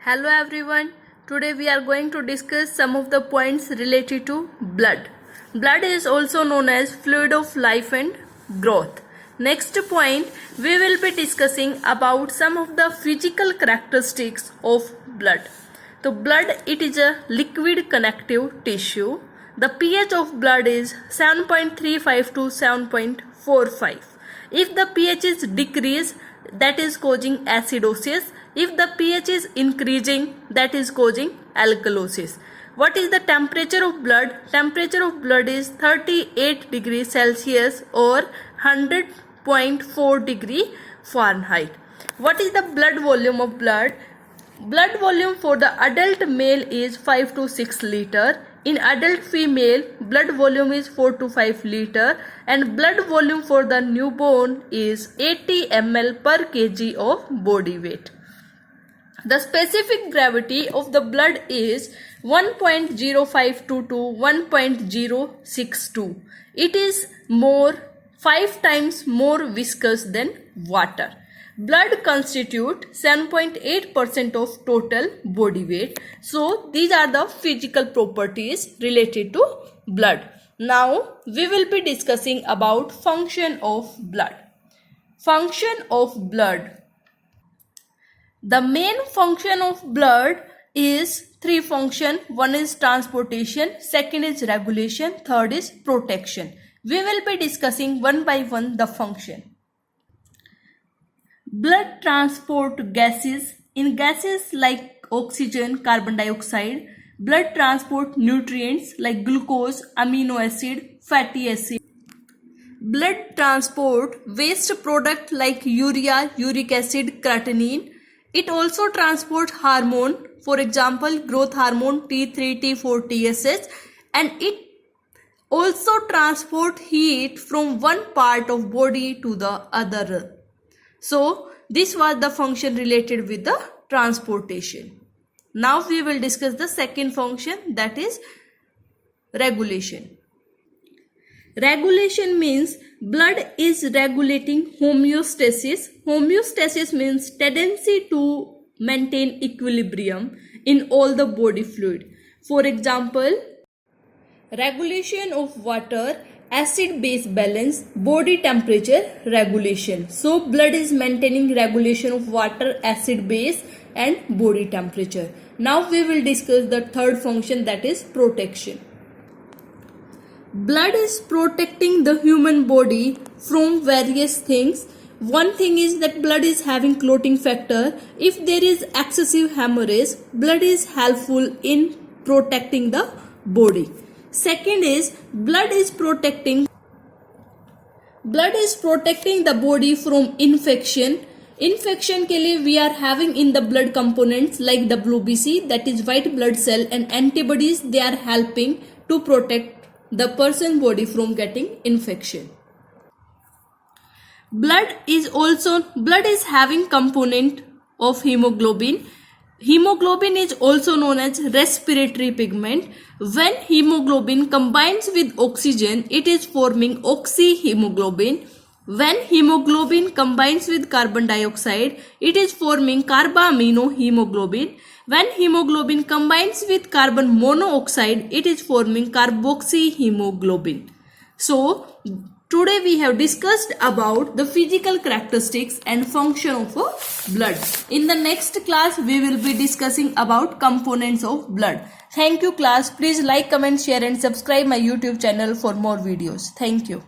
Hello everyone. Today we are going to discuss some of the points related to blood. Blood is also known as fluid of life and growth. Next point, we will be discussing about some of the physical characteristics of blood. So blood, it is a liquid connective tissue. The pH of blood is 7.35 to 7.45. If the pH is decreased, that is causing acidosis. If the pH is increasing, that is causing alkalosis. What is the temperature of blood? Temperature of blood is 38 degrees Celsius or 100.4 degree Fahrenheit. What is the blood volume of blood? Blood volume for the adult male is 5 to 6 liter. In adult female, blood volume is 4 to 5 liter, and blood volume for the newborn is 80 ml per kg of body weight. The specific gravity of the blood is 1.052 to 1.062. It is 5 times more viscous than water. Blood constitutes 7.8% of total body weight. So these are the physical properties related to blood. Now we will be discussing about function of blood. Function of blood. The main function of blood is three functions. One is transportation, second is regulation, third is protection. We will be discussing one by one the function. Blood transport gases. In gases like oxygen, carbon dioxide, blood transport nutrients like glucose, amino acid, fatty acid. Blood transport waste product like urea, uric acid, creatinine. It also transports hormone, for example, growth hormone T3, T4, TSH, and it also transports heat from one part of body to the other. So, this was the function related with the transportation. Now, we will discuss the second function, that is regulation. Regulation means blood is regulating homeostasis. Homeostasis means tendency to maintain equilibrium in all the body fluid. For example, regulation of water, acid-base balance, body temperature regulation. So blood is maintaining regulation of water, acid-base and body temperature. Now we will discuss the third function, that is protection. Blood is protecting the human body from various things. One thing is that blood is having clotting factor. If there is excessive hemorrhage, blood is helpful in protecting the body. Second is blood is protecting the body from infection. Infection के लिए we are having in the blood components like WBC, that is white blood cell, and antibodies. They are helping to protect the person's body from getting infection. Blood is having component of hemoglobin. Hemoglobin is also known as respiratory pigment. When hemoglobin combines with oxygen, it is forming oxyhemoglobin. When hemoglobin combines with carbon dioxide, it is forming carbaminohemoglobin. When hemoglobin combines with carbon monoxide, it is forming carboxyhemoglobin. So, today we have discussed about the physical characteristics and function of blood. In the next class, we will be discussing about components of blood. Thank you class. Please like, comment, share and subscribe my YouTube channel for more videos. Thank you.